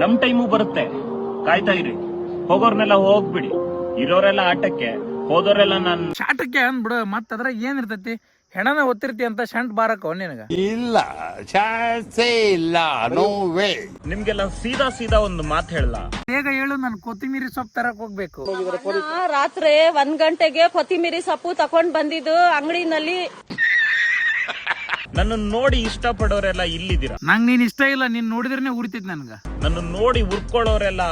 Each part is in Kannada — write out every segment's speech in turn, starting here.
ನಮ್ ಟೈಮು ಬರುತ್ತೆ, ಕಾಯ್ತಾ ಇರಿ. ಹೋಗೋರ್ನೆಲ್ಲ ಹೋಗ್ಬಿಡಿ, ಇರೋರೆಲ್ಲ ಆಟಕ್ಕೆ, ಹೋದೋರೆಲ್ಲ ಶಾಟಕ್ಕೆ ಅಂದ್ಬಿಡು. ಮತ್ತ ಅದ್ರಾಗ ಏನ್ ಇರ್ತೈತಿ? ಹೆಣನ ಒತ್ತಿರ್ತಿ ಅಂತ ಶಂಟ್ ಬಾರಕ ನಿನಗ ಇಲ್ಲ, ಚಾನ್ಸೇ ಇಲ್ಲ, ನೋ ವೇ. ನಿಮ್ಗೆಲ್ಲ ಸೀದಾ ಸೀದಾ ಒಂದು ಮಾತು ಹೇಳಲ್ಲ. ಬೇಗ ಹೇಳು, ನಾನು ಕೊತ್ತಿಮೀರಿ ಸೊಪ್ಪು ತರಕ್ ಹೋಗ್ಬೇಕು. ರಾತ್ರಿ 1 ಗಂಟೆಗೆ ಕೊತ್ತಿಮೀರಿ ಸೊಪ್ಪು ತಕೊಂಡ್ ಬಂದಿದ್ದು ಅಂಗಡಿನಲ್ಲಿ. ನನ್ನ ನೋಡಿ ಇಷ್ಟ ಪಡೋರೆಲ್ಲ ಇಲ್ಲಿದ್ದೀರಾ. ನಂಗ್ ನೀನ್ ಇಷ್ಟ ಇಲ್ಲ, ನೀನ್ ನೋಡಿದ್ರೇನೆ ಉರಿತೈತಿ ನನ್ಗ. ನನ್ನ ನೋಡಿ ಉರ್ಕೊಳ್ಳೋರೆಲ್ಲ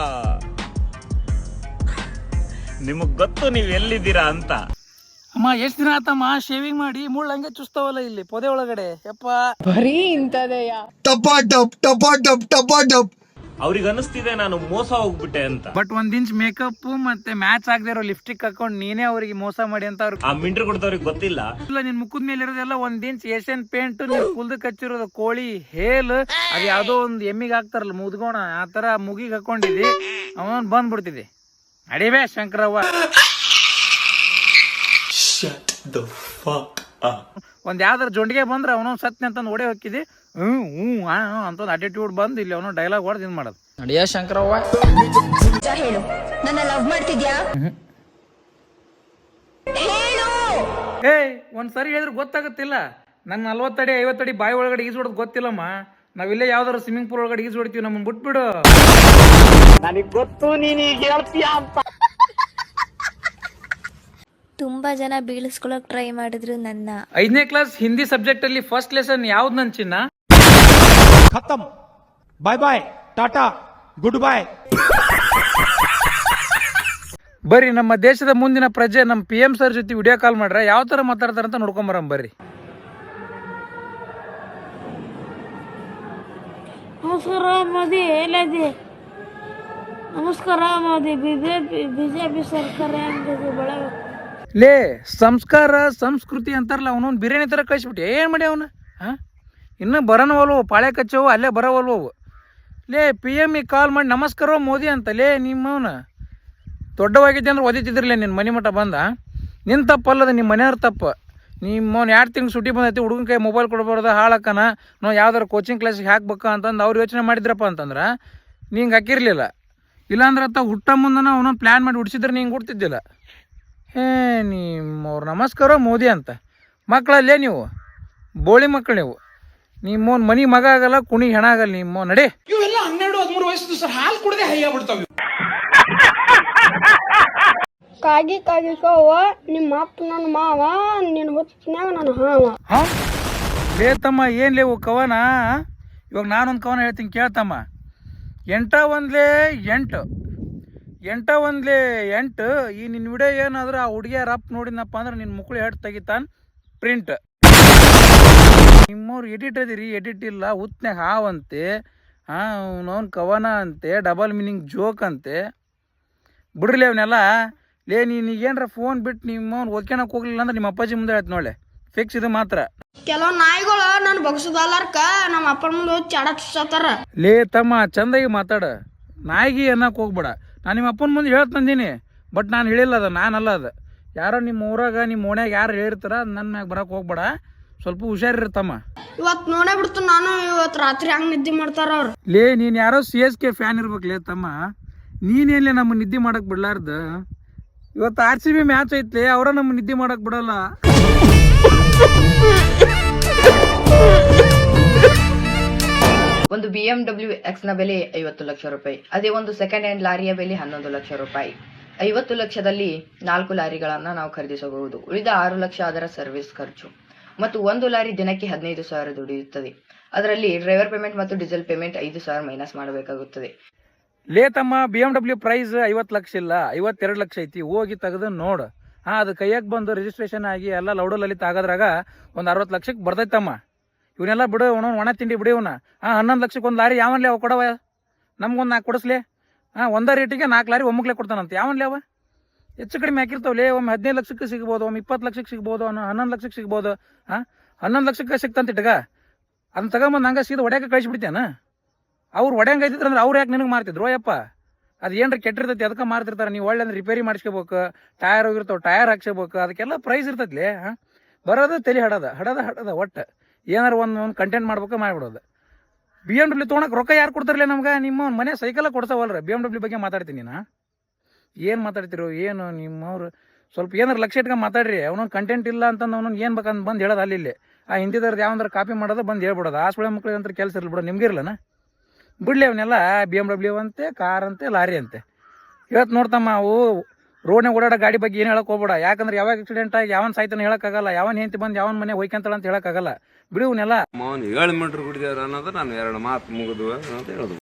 ನಿಮಗ್ ಗೊತ್ತು ನೀವ್ ಎಲ್ಲಿದ್ದೀರಾ ಅಂತ. ಅಮ್ಮ ಎಷ್ಟ್ ದಿನ ಆತಮ್ಮ ಶೇವಿಂಗ್ ಮಾಡಿ ಮುಳ್ಳು ಹಂಗೆ ಚುಸ್ತಾವಲ್ಲ ಇಲ್ಲಿ ಪೊದೆ ಒಳಗಡೆ. ಯಪ್ಪ ಬರೀ ಇಂತದೆಯ ಅವ್ರಿಗೆ ಅನಿಸ್ತಿದೆ ನಾನು ಮೋಸ ಹೋಗ್ಬಿಟ್ಟೆ ಅಂತ. ಬಟ್ 1 ಇಂಚ್ ಮೇಕಪ್ ಮತ್ತೆ ಮ್ಯಾಚ್ ಆಗದೆ ಇರೋ ಲಿಪ್ಸ್ಟಿಕ್ ಹಾಕೊಂಡ್ ನೀನೇ ಅವ್ರಿಗೆ ಮೋಸ ಮಾಡಿ ಅಂತ ಅವ್ರಿಗೆ ಆ ಮಿಂಟ್ರಿ ಕೊಡ್ದವ್ರಿಗೆ ಗೊತ್ತಿಲ್ಲ. ಇಲ್ಲ, ನಿನ್ ಮುಖದ ಮೇಲೆ ಇರೋದೆಲ್ಲ 1 ಇಂಚ್ ಏಷ್ಯನ್ ಪೇಂಟ್, ನಿನ್ ಕುಲ್ದಕ್ ಹಚ್ಚಿರೋದು ಕೋಳಿ ಹೇಲ್, ಅದ್ ಯಾವ್ದೋ ಒಂದು ಎಮ್ಮಿಗೆ ಹಾಕ್ತಾರಲ್ಲ ಮುದ್ಗೋಣ, ಆ ತರ ಮುಗಿಗೆ ಹಾಕೊಂಡಿದಿ. ಅವನ್ ಬಂದ್ಬಿಡ್ತಿದ್ದೆ. ಅಡಿಬೇ ಶಂಕರವ್ವ, ಒಂದ್ ಯಾವ್ದಾರ ಜೊಂಡಿಗೆ ಬಂದ್ರೆ ಅವನೊಂದ್ ಸತ್ನೆ ಅಂತ ಓಡೆ ಹೋಗಿದ್ದಿ. ಅಂತ ಅಟಿಟ್ಯೂಡ್ ಬಂದ್ ಇಲ್ಲಿ ಅವನು ಡೈಲಾಗ್ ಹೊಡೆದ್ ಇದ್ ಮಾಡೋದು. ನಡಿಯ ಶಂಕರವ್ವ, ಹೇಳು, ನನ್ನ ಲವ್ ಮಾಡ್ತಿದ್ಯಾ? ಒಂದ್ಸರಿ ಹೇಳಿದ್ರೆ ಗೊತ್ತಾಗತ್ತಿಲ್ಲ. ನನ್ 40 ಅಡಿ 50 ಅಡಿ ಬಾಯಿ ಒಳಗಡೆ ಈಜ್ ಹೊಡೋದ್ ಗೊತ್ತಿಲ್ಲಮ್ಮ. ನಾವಿಲ್ಲೇ ಯಾವ್ದಾರು ಸ್ವಿಮ್ಮಿಂಗ್ ಪೂಲ್ ಒಳಗಡೆ ಈಜ್ ಹೊಡಿತೀವಿ, ನಮ್ಮನ್ ಬಿಟ್ಬಿಡು. ನನಗ್ ಗೊತ್ತು ನೀನ್ ಈಗ ಹೇಳ್ತೀಯ ಅಂತ. ತುಂಬಾ ಜನ ಬೀಳಿಸ್ಕೊಳಕ್ ಟ್ರೈ ಮಾಡಿದ್ರು ನನ್ನ. 5ನೇ ಕ್ಲಾಸ್ ಹಿಂದಿ ಸಬ್ಜೆಕ್ಟ್ ಅಲ್ಲಿ ಫಸ್ಟ್ ಲೆಸನ್ ಯಾವ್ದು ನನ್ ಚಿನ್ನ? ಖತಮ್, ಬಾಯ್ ಬಾಯ್, ಟಾಟಾ, ಗುಡ್ ಬಾಯ್. ಬರ್ರಿ ನಮ್ಮ ದೇಶದ ಮುಂದಿನ ಪ್ರಜೆ ನಮ್ಮ PM ಸರ್ ಜೊತೆ ವಿಡಿಯೋ ಕಾಲ್ ಮಾಡ್ರೆ ಯಾವ ತರ ಮಾತಾಡ್ತಾರಂತ ನೋಡ್ಕೊಂಬರಂ ಬರ್ರಿ. ನಮಸ್ಕಾರ ಮೋದಿ, ಎಲ್ಲದೆ? ನಮಸ್ಕಾರ ಮೋದಿ, ಬಿಜೆಪಿ ಸರ್ಕಾರ ಲೇ ಸಂಸ್ಕಾರ ಸಂಸ್ಕೃತಿ ಅಂತಾರಲ್ಲ, ಅವನೊಂದು ಬಿರಿಯಾನಿ ತರ ಕಳಿಸ್ಬಿಟ್ಟು ಏನ್ ಮಾಡಿ ಅವನ ಇನ್ನು ಬರನವಲ್ವು, ಪಾಳೆ ಕಚ್ಚವು ಅಲ್ಲೇ ಬರವಲ್ವು. ಲೇ PM ಕಾಲ್ ಮಾಡಿ ನಮಸ್ಕಾರ ಮೋದಿ ಅಂತ. ಲೇ ನಿಮ್ಮವನ ದೊಡ್ಡವಾಗಿದ್ದೆ ಅಂದ್ರೆ ಒದಿತಿದ್ರಲೇ ನಿನ್ನ ಮನೆ ಮಠ ಬಂದ. ನಿನ್ನ ತಪ್ಪಲ್ಲದ, ನಿಮ್ಮ ಮನೆಯವ್ರ ತಪ್ಪು. ನಿಮ್ಮವ್ನು 2 ತಿಂಗ್ಳು ಸುಟ್ಟಿ ಬಂದೈತಿ, ಹುಡುಗನ ಕೈ ಮೊಬೈಲ್ ಕೊಡ್ಬಾರ್ದು, ಹಾಳಕ್ಕನ ನಾವು ಯಾವ್ದಾರು ಕೋಚಿಂಗ್ ಕ್ಲಾಸಿಗೆ ಹಾಕ್ಬೇಕ ಅಂತಂದು ಅವ್ರು ಯೋಚನೆ ಮಾಡಿದ್ರಪ್ಪ ಅಂತಂದ್ರೆ ನಿಂಗೆ ಹಾಕಿರ್ಲಿಲ್ಲ. ಇಲ್ಲಾಂದ್ರೆ ಅತ್ತ ಹುಟ್ಟ ಮುಂದನ ಅವನೊಂದು ಪ್ಲ್ಯಾನ್ ಮಾಡಿ ಹುಡ್ಸಿದ್ರೆ ನಿಂಗೆ ಹುಡ್ತಿದ್ದಿಲ್ಲ. ನಿಮ್ಮವ್ರು ನಮಸ್ಕಾರ ಮೋದಿ ಅಂತ. ಮಕ್ಕಳಲ್ಲೇ ನೀವು ಬೋಳಿ ಮಕ್ಕಳು ನೀವು. ನಿಮ್ಮವ್ನ ಮನಿ ಮಗ ಆಗಲ್ಲ, ಕುಣಿ ಹೆಣ ಆಗಲ್ಲ. ನಿಮ್ಮ ನಡೆ ಇವೆಲ್ಲ 12-13 ವಯಸ್ಸು ಸರ್, ಹಾಲು ಕುಡದೆ ಹೈಯ ಬಿಡ್ತಾವೆ. ಕಾಗಿ ಕವ್ವ, ನಿಮ್ಮ ಅಪ್ಪ ನನ್ನ ಮಾವ, ನಿನ್ನ ಹೊತ್ತಿನಾಗ ನನ್ನ ಹಾವ. ಹಾಂ ಲೇ ತಮ್ಮ, ಏನು ಲೇವು ಕವನ? ಇವಾಗ ನಾನೊಂದು ಕವನ ಹೇಳ್ತೀನಿ ಕೇಳ್ತಮ್ಮ. 8 1 8 8 1 8. ಈ ನಿನ್ನ ವಿಡಿಯೋ ಏನಾದ್ರೆ ಆ ಹುಡುಗಿಯ ರಪ್ ನೋಡಿದ್ನಪ್ಪ ಅಂದ್ರೆ ನಿನ್ನ ಮುಕ್ಕಳು ಹೆಡ್ ತೆಗಿತಾನೆ ಪ್ರಿಂಟ್. ನಿಮ್ಮವ್ರು ಎಡಿಟ್ ಅದಿರಿ, ಎಡಿಟ್ ಇಲ್ಲ, ಉತ್ನ್ಯಾಗ ಹಾವಂತೆ, ಅವನವನ್ ಕವನ ಅಂತೆ, ಡಬಲ್ ಮೀನಿಂಗ್ ಜೋಕ್ ಅಂತೆ. ಬಿಡ್ರಲಿ ಅವನ್ನೆಲ್ಲ. ಲೇ ನೀನೀಗೇನ್ರ ಫೋನ್ ಬಿಟ್ಟು ನಿಮ್ಮವ್ನು ಓದ್ಕೊಳಕ್ ಹೋಗ್ಲಿಲ್ಲ ಅಂದ್ರೆ ನಿಮ್ಮ ಅಪ್ಪಾಜಿ ಮುಂದೆ ಹೇಳ್ತು ನೋಳೆ, ಫಿಕ್ಸ್ ಇದು ಮಾತ್ರ. ಕೆಲವು ನಾಯಿಗಳು ನಾನು ಬಗ್ಸದಲ್ಲಾರ್ಕ ನಮ್ಮ ಅಪ್ಪನ ಮುಂದೆ ಹೋಗಿ ಚಾಡ ಚುಸ್ತಾರ. ಲೇ ತಮ್ಮ ಚಂದಾಗಿ ಮಾತಾಡ, ನಾಯಿಗಿ ಅನ್ನಕ್ಕೆ ಹೋಗ್ಬೇಡ. ನಾನು ನಿಮ್ಮ ಅಪ್ಪನ ಮುಂದೆ ಹೇಳ್ತಂದೀನಿ, ಬಟ್ ನಾನು ಹೇಳಿಲ್ಲ, ಅದು ನಾನಲ್ಲ. ಅದು ಯಾರೋ ನಿಮ್ಮ ಊರಾಗ ನಿಮ್ಮ ಓಣ್ಯಾಗ ಯಾರು ಹೇಳಿರ್ತಾರ, ನನ್ನ ಮ್ಯಾಗ ಬರಕ್ಕೆ ಹೋಗ್ಬೇಡ. ಸ್ವಲ್ಪ ಹುಷಾರಿರ್ತಮ್ಮ. ಇವತ್ತು ನೋಡೇ ಬಿಡ್ತು ನಾನು, ಇವತ್ತು ರಾತ್ರಿ ಹಂಗೆ ನಿದ್ದೆ ಮಾಡ್ತಾರ ಅವ್ರು. ಲೇ ನೀನು ಯಾರೋ CSK ಫ್ಯಾನ್ ಇರ್ಬೇಕಲೇ ತಮ್ಮ. ನೀನೇನ್ಲೇ ನಮ್ಮ ನಿದ್ದೆ ಮಾಡಕ್ಕೆ ಬಿಡ್ಲಾರ್ದ? ಇವತ್ತು RCB ಮ್ಯಾಚ್ ಐತ್ಲೆ, ಅವರ ನಮ್ಮ ನಿದ್ದೆ ಮಾಡಕ್ಕೆ ಬಿಡಲ್ಲ. ಒಂದು BMW X ನ ಬೆಲೆ 50 ಲಕ್ಷ ರೂಪಾಯಿ. ಅದೇ ಒಂದು ಸೆಕೆಂಡ್ ಹ್ಯಾಂಡ್ ಲಾರಿಯ ಬೆಲೆ 11 ಲಕ್ಷ ರೂಪಾಯಿ. 50 ಲಕ್ಷದಲ್ಲಿ 4 ಲಾರಿಗಳನ್ನ ನಾವು ಖರೀದಿಸಬಹುದು. ಉಳಿದ 6 ಲಕ್ಷ ಅದರ ಸರ್ವಿಸ್ ಖರ್ಚು. ಮತ್ತು ಒಂದು ಲಾರಿ ದಿನಕ್ಕೆ 15,000 ದುಡಿಯುತ್ತದೆ. ಅದರಲ್ಲಿ ಡ್ರೈವರ್ ಪೇಮೆಂಟ್ ಮತ್ತು ಡೀಸೆಲ್ ಪೇಮೆಂಟ್ 5,000 ಮೈನಸ್ ಮಾಡಬೇಕಾಗುತ್ತದೆ. ಲೇ ತಮ್ಮ, BMW ಪ್ರೈಸ್ 50 ಲಕ್ಷ ಇಲ್ಲ, 52 ಲಕ್ಷ ಐತಿ. ಹೋಗಿ ತೆಗೆದು ನೋಡು. ಅದು ಕೈಯಾಗ ಬಂದು ರಿಜಿಸ್ಟ್ರೇಷನ್ ಆಗಿ ಎಲ್ಲ ಲೌಡೋ ಲಲಿತ ಆಗೋದ್ರಾಗ ಒಂದು 60 ಲಕ್ಷಕ್ಕೆ ಬರ್ತೈತಮ್ಮ. ಇವನ್ನೆಲ್ಲ ಬಿಡು, ಒಣ ತಿಂಡಿ ಬಿಡಿ. ಇವನ್ನ 11 ಲಕ್ಷಕ್ಕೆ ಒಂದು ಲಾರಿ ಯಾವನ್ಲೇ ಅವ ಕೊಡವ? ನಮ್ಗೊಂದು 4 ಕೊಡಿಸ್ಲಿ. ಒಂದೇ ರೇಟಿಗೆ 4 ಲಾರಿ ಒಮ್ಮಕ್ಲೆ ಕೊಡ್ತಾನಂತ. ಯಾವನ್ಲೇ ಅವ? ಹೆಚ್ಚು ಕಡಿಮೆ ಹಾಕಿರ್ತಾವಲೇ. ಒಮ್ಮೆ 15 ಲಕ್ಷಕ್ಕೆ ಸಿಗ್ಬೋದು, ಒಮ್ಮೆ 20 ಲಕ್ಷಕ್ಕೆ ಸಿಗ್ಬೋದು, 11 ಲಕ್ಷಕ್ಕೆ ಸಿಗ್ಬೋದು. 11 ಲಕ್ಷಕ್ಕೆ ಸಿಕ್ತಂತ ಇಟ್ಗ, ಅದನ್ನ ತಗೊಂಬಂದು ಹಂಗೆ ಸೀದಾ ಹೊಡ್ಯಾಕೆ ಕಳಿಸ್ಬಿಡ್ತೇನ? ಅವ್ರು ಹೊಡ್ಯಂಗೆ ಐತಿದ್ರು ಅಂದ್ರೆ ಅವ್ರು ಯಾಕೆ ನಿನಗೆ ಮಾರ್ತಿದ್ರು ಅಯ್ಯಪ್ಪ? ಅದು ಏನ್ರ ಕೆಟ್ಟಿರ್ತೈತಿ, ಅದಕ್ಕೆ ಮಾರ್ತಿರ್ತಾರೆ. ನೀವು ಒಳ್ಳೆ ರಿಪೇರಿ ಮಾಡಿಸ್ಕೋಬೇಕು, ಟೈರ್ ಹೋಗಿರ್ತಾವೆ, ಟೈರ್ ಹಾಕ್ಸ್ಕೋಬೇಕು, ಅದಕ್ಕೆಲ್ಲ ಪ್ರೈಸ್ ಇರ್ತೈತ್ಲಿ. ಬರೋದು ತಲೆ ಹಡದ ಒಟ್ಟು ಏನಾರು ಒಂದು ಕಂಟೆಂಟ್ ಮಾಡ್ಬೇಕು ಮಾಡಿಬಿಡೋದು. BMW ತೊಗೊಳಕ್ ರೊಕ್ಕ ಯಾರು ಕೊಡ್ತಾರಲ್ಲ ನಮ್ಗೆ? ನಿಮ್ಮ ಮನೆ ಸೈಕಲ್ ಕೊಡ್ತಾವಲ್ರಿ. BMW ಬಗ್ಗೆ ಮಾತಾಡ್ತೀನಿ ನಾ. ಏನು ಮಾತಾಡ್ತಿರೋ ಏನು ನಿಮ್ಮವ್ರು? ಸ್ವಲ್ಪ ಏನಾರು ಲಕ್ಷ ಇಟ್ಕೊಂಡು ಮಾತಾಡ್ರಿ. ಅವನೊಂದು ಕಂಟೆಂಟ್ ಇಲ್ಲ ಅಂತಂದು ಅವ್ನೊಂದು ಏನು ಬೇಕಂತ ಬಂದು ಹೇಳೋದು ಅಲ್ಲಿ ಆ ಹಿಂದಿದವ್ರದ್ದು ಯಾವಂದ್ರೆ ಕಾಪಿ ಮಾಡೋದು ಬಂದು ಹೇಳ್ಬಿಡೋದು. ಆ ಸುಳೆ ಮಕ್ಳಿಗೆ ಅಂತ ಕೆಲಸ ಇರಲಿ ಬಿಡೋ, ನಿಮ್ಗೆ ಇರಲ್ಲನ ಬಿಡ್ಲಿ ಅವನ್ನೆಲ್ಲ. BMW ಅಂತೆ, ಕಾರ್ ಅಂತೆ, ಲಾರಿ ಅಂತೆ ಇವತ್ತು ನೋಡ್ತಮ್ಮ. ಅವು ರೋಡ್ನಾಗ ಓಡಾಡೋ ಗಾಡಿ ಬಗ್ಗೆ ಏನು ಹೇಳಕ್ ಹೋಗ್ಬೇಡ. ಯಾಕಂದ್ರೆ ಯಾವಾಗ ಆಕ್ಸಿಡೆಂಟ್ ಆಗಿ ಯಾವನ್ ಸಾಯ್ತಾನೆ ಹೇಳಕ್ಕಾಗಲ್ಲ, ಯಾವನ್ ಹೆಂತಿ ಬಂದು ಯಾವನ್ ಮನೆ ಹೋಯ್ಕಂತಾಳ ಅಂತ ಹೇಳಕ್ಕಾಗಲ್ಲ. ಬಿಡಿ ಅವನ್ನೆಲ್ಲ. 7 ಮೀಟರ್ ಕುಡಿದೇವ್ರ ಅನ್ನೋದು ನಾನು 2 ಮಾತು ಮುಗಿದ್ವು ಅಂತ ಹೇಳೋದು.